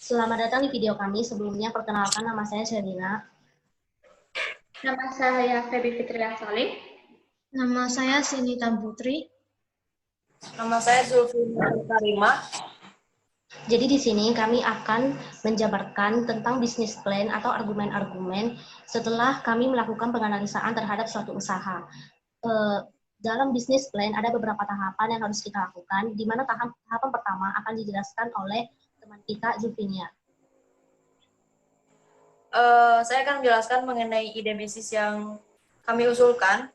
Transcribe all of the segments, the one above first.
Selamat datang di video kami. Sebelumnya, perkenalkan nama saya Sherina. Nama saya Febi Fitriah Salim. Nama saya Sinita Putri. Nama saya Zulfina Karimah. Jadi di sini kami akan menjabarkan tentang bisnis plan atau argumen-argumen setelah kami melakukan penganalisaan terhadap suatu usaha. Dalam bisnis plan ada beberapa tahapan yang harus kita lakukan, di mana tahapan pertama akan dijelaskan oleh teman kita, Zulfinia. Saya akan menjelaskan mengenai ide bisnis yang kami usulkan.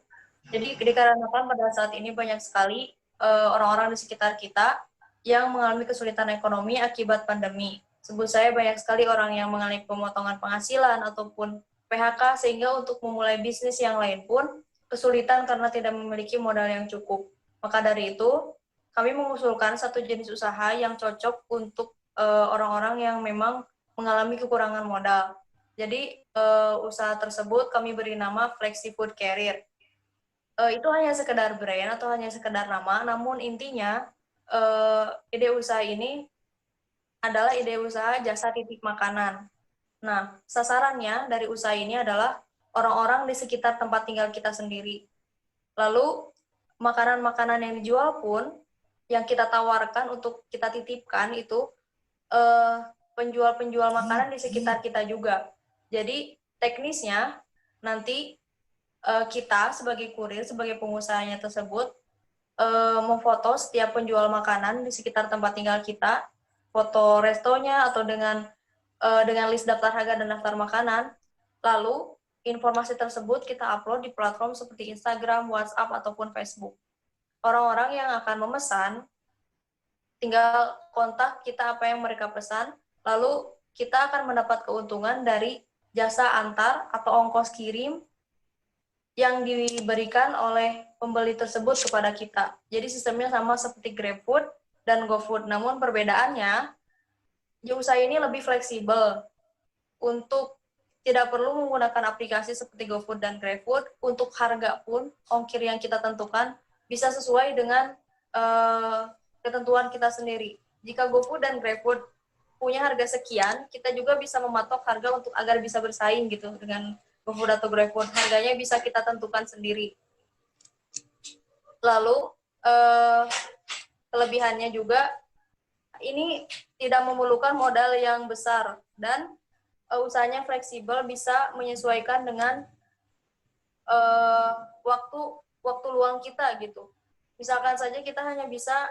Jadi dikarenakan pada saat ini banyak sekali orang-orang di sekitar kita yang mengalami kesulitan ekonomi akibat pandemi. Sebut saya banyak sekali orang yang mengalami pemotongan penghasilan ataupun PHK, sehingga untuk memulai bisnis yang lain pun kesulitan karena tidak memiliki modal yang cukup. Maka dari itu, kami mengusulkan satu jenis usaha yang cocok untuk orang-orang yang memang mengalami kekurangan modal. Jadi usaha tersebut kami beri nama Flexi Food Carrier. Itu hanya sekedar brand atau hanya sekedar nama, namun intinya ide usaha ini adalah ide usaha jasa titip makanan. Nah, sasarannya dari usaha ini adalah orang-orang di sekitar tempat tinggal kita sendiri. Lalu, makanan-makanan yang dijual pun, yang kita tawarkan untuk kita titipkan itu penjual-penjual makanan di sekitar kita juga. Jadi, teknisnya nanti kita sebagai kurir, sebagai pengusahanya tersebut, memfoto setiap penjual makanan di sekitar tempat tinggal kita, foto restonya atau dengan list daftar harga dan daftar makanan. Lalu informasi tersebut kita upload di platform seperti Instagram, WhatsApp ataupun Facebook. Orang-orang yang akan memesan tinggal kontak kita apa yang mereka pesan, lalu kita akan mendapat keuntungan dari jasa antar atau ongkos kirim yang diberikan oleh pembeli tersebut kepada kita. Jadi sistemnya sama seperti GrabFood dan GoFood, namun perbedaannya usaha ini lebih fleksibel. Untuk tidak perlu menggunakan aplikasi seperti GoFood dan GrabFood, untuk harga pun ongkir yang kita tentukan bisa sesuai dengan ketentuan kita sendiri. Jika GoFood dan GrabFood punya harga sekian, kita juga bisa mematok harga untuk agar bisa bersaing gitu dengan GoFood atau GrabFood. Harganya bisa kita tentukan sendiri. Lalu kelebihannya juga ini tidak memerlukan modal yang besar dan usahanya fleksibel, bisa menyesuaikan dengan waktu luang kita gitu. Misalkan saja kita hanya bisa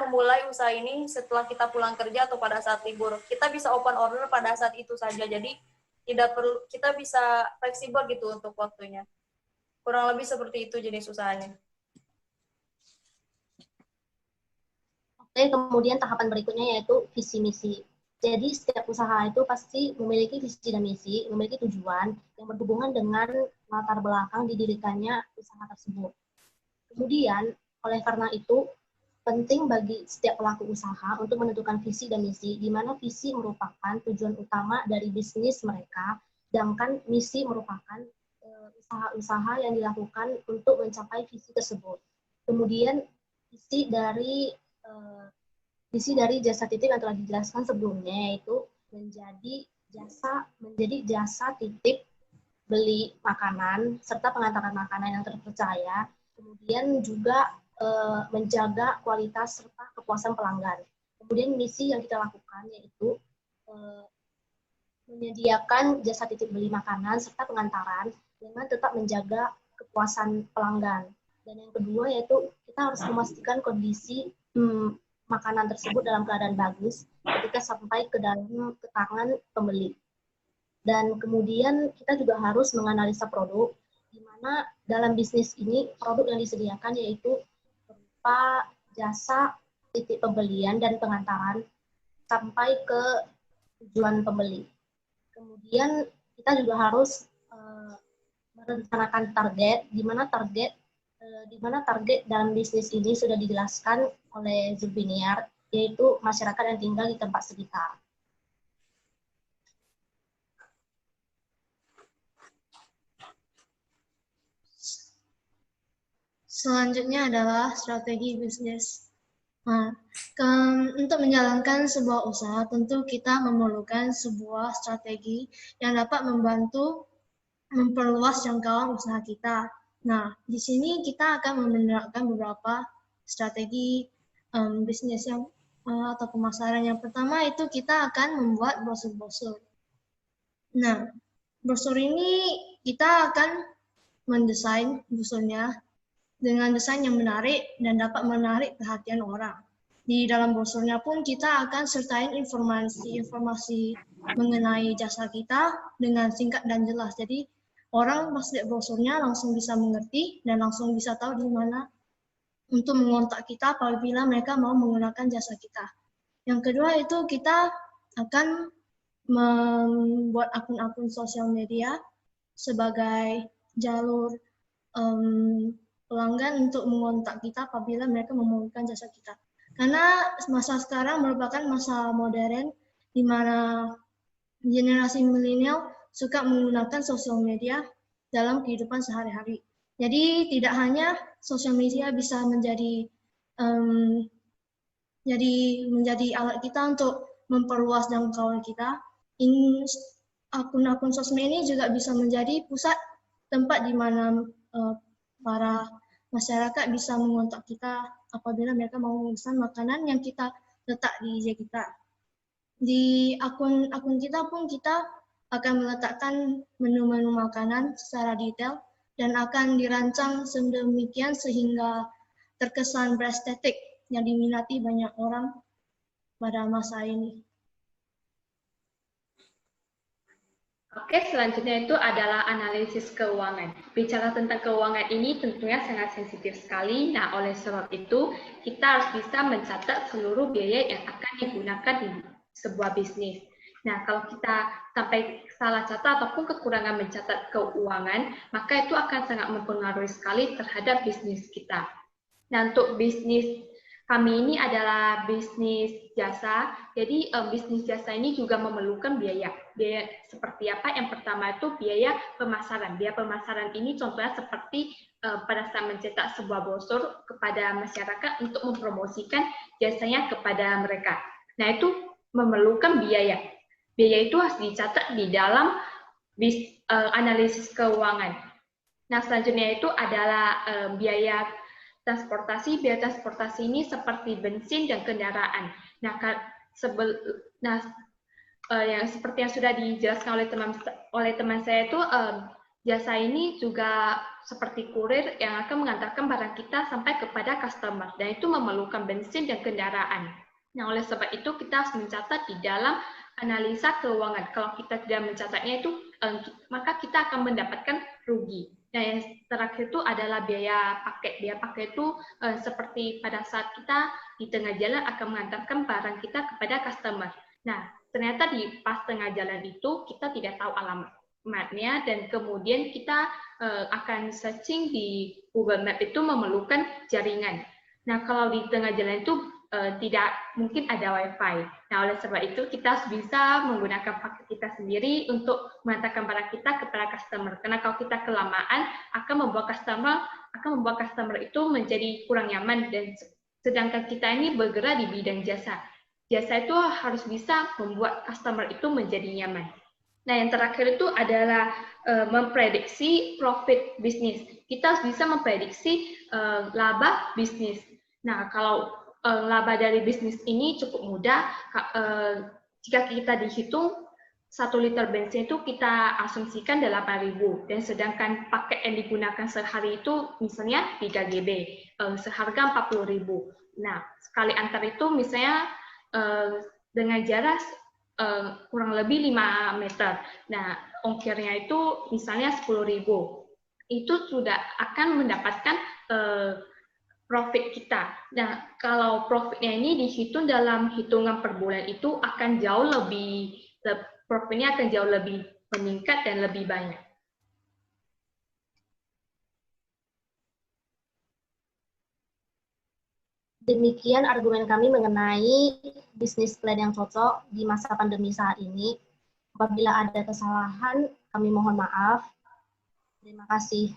memulai usaha ini setelah kita pulang kerja atau pada saat libur. Kita bisa open order pada saat itu saja. Jadi tidak perlu, kita bisa fleksibel gitu untuk waktunya. Kurang lebih seperti itu jenis usahanya. Oke, kemudian tahapan berikutnya yaitu visi misi. Jadi setiap usaha itu pasti memiliki visi dan misi, memiliki tujuan yang berhubungan dengan latar belakang didirikannya usaha tersebut. Kemudian, oleh karena itu, penting bagi setiap pelaku usaha untuk menentukan visi dan misi, di mana visi merupakan tujuan utama dari bisnis mereka, sedangkan misi merupakan usaha-usaha yang dilakukan untuk mencapai visi tersebut. Kemudian, visi dari jasa titip yang telah dijelaskan sebelumnya, yaitu menjadi jasa titip beli makanan serta pengantaran makanan yang terpercaya, kemudian juga menjaga kualitas serta kepuasan pelanggan. Kemudian misi yang kita lakukan yaitu menyediakan jasa titip beli makanan serta pengantaran dengan tetap menjaga kepuasan pelanggan. Dan yang kedua yaitu kita harus memastikan kondisi makanan tersebut dalam keadaan bagus ketika sampai ke tangan pembeli. Dan kemudian kita juga harus menganalisa produk, di mana dalam bisnis ini produk yang disediakan yaitu berupa jasa titip pembelian dan pengantaran sampai ke tujuan pembeli. Kemudian kita juga harus merencanakan target, di mana target dalam bisnis ini sudah dijelaskan oleh Zulfiniar, yaitu masyarakat yang tinggal di tempat sekitar. Selanjutnya adalah strategi bisnis. Nah, untuk menjalankan sebuah usaha, tentu kita memerlukan sebuah strategi yang dapat membantu memperluas jangkauan usaha kita. Nah, di sini kita akan menerapkan beberapa strategi bisnis yang atau pemasaran. Yang pertama itu kita akan membuat brosur-brosur. Nah, brosur ini kita akan mendesain brosurnya dengan desain yang menarik dan dapat menarik perhatian orang. Di dalam brosurnya pun kita akan sertain informasi-informasi mengenai jasa kita dengan singkat dan jelas. Jadi orang pas lihat brosurnya langsung bisa mengerti dan langsung bisa tahu di mana untuk mengontak kita apabila mereka mau menggunakan jasa kita. Yang kedua itu kita akan membuat akun-akun sosial media sebagai jalur pelanggan untuk mengontak kita apabila mereka memerlukan jasa kita. Karena masa sekarang merupakan masa modern di mana generasi milenial suka menggunakan sosial media dalam kehidupan sehari-hari. Jadi tidak hanya sosial media bisa menjadi menjadi alat kita untuk memperluas jangkauan kita. Akun-akun sosmed ini juga bisa menjadi pusat tempat di mana para masyarakat bisa mengontak kita apabila mereka mau memesan makanan yang kita letak di IG kita. Di akun kita pun kita akan meletakkan menu-menu makanan secara detail dan akan dirancang sedemikian sehingga terkesan berestetik yang diminati banyak orang pada masa ini. Oke, selanjutnya itu adalah analisis keuangan. Bicara tentang keuangan ini tentunya sangat sensitif sekali. Nah, oleh sebab itu, kita harus bisa mencatat seluruh biaya yang akan digunakan di sebuah bisnis. Nah, kalau kita sampai salah catat ataupun kekurangan mencatat keuangan, maka itu akan sangat mempengaruhi sekali terhadap bisnis kita. Nah, untuk bisnis kami ini adalah bisnis jasa, jadi bisnis jasa ini juga memerlukan biaya. Biaya seperti apa? Yang pertama itu biaya pemasaran. Biaya pemasaran ini contohnya seperti pada saat mencetak sebuah brosur kepada masyarakat untuk mempromosikan jasanya kepada mereka. Nah, itu memerlukan biaya. Biaya itu harus dicatat di dalam analisis keuangan. Nah, selanjutnya itu adalah biaya transportasi. Biaya transportasi ini seperti bensin dan kendaraan. Nah, yang seperti yang sudah dijelaskan oleh teman saya itu jasa ini juga seperti kurir yang akan mengantarkan barang kita sampai kepada customer dan itu memerlukan bensin dan kendaraan. Nah, oleh sebab itu kita harus mencatat di dalam analisa keuangan. Kalau kita tidak mencatatnya itu maka kita akan mendapatkan rugi. Nah, yang terakhir itu adalah biaya paket. Biaya paket itu seperti pada saat kita di tengah jalan akan mengantarkan barang kita kepada customer. Nah, ternyata di pas tengah jalan itu kita tidak tahu alamatnya dan kemudian kita akan searching di Google Map itu memerlukan jaringan. Nah, kalau di tengah jalan itu tidak mungkin ada WiFi. Nah, oleh sebab itu kita harus bisa menggunakan paket kita sendiri untuk mengantarkan barang kita kepada customer. Karena kalau kita kelamaan akan membuat customer itu menjadi kurang nyaman dan sedangkan kita ini bergerak di bidang jasa. Jasa itu harus bisa membuat customer itu menjadi nyaman. Nah, yang terakhir itu adalah memprediksi profit bisnis. Kita harus bisa memprediksi laba bisnis. Nah, kalau laba dari bisnis ini cukup mudah. Jika kita dihitung 1 liter bensin itu kita asumsikan 8.000 dan sedangkan paket yang digunakan sehari itu misalnya 3 GB seharga 40.000. Nah, sekali antar itu misalnya dengan jarak kurang lebih 5 meter. Nah, ongkirnya itu misalnya 10.000. Itu sudah akan mendapatkan profit kita. Nah, kalau profitnya ini dihitung dalam hitungan per bulan itu akan jauh lebih, profitnya akan jauh lebih meningkat dan lebih banyak. Demikian argumen kami mengenai bisnis plan yang cocok di masa pandemi saat ini. Apabila ada kesalahan, kami mohon maaf. Terima kasih.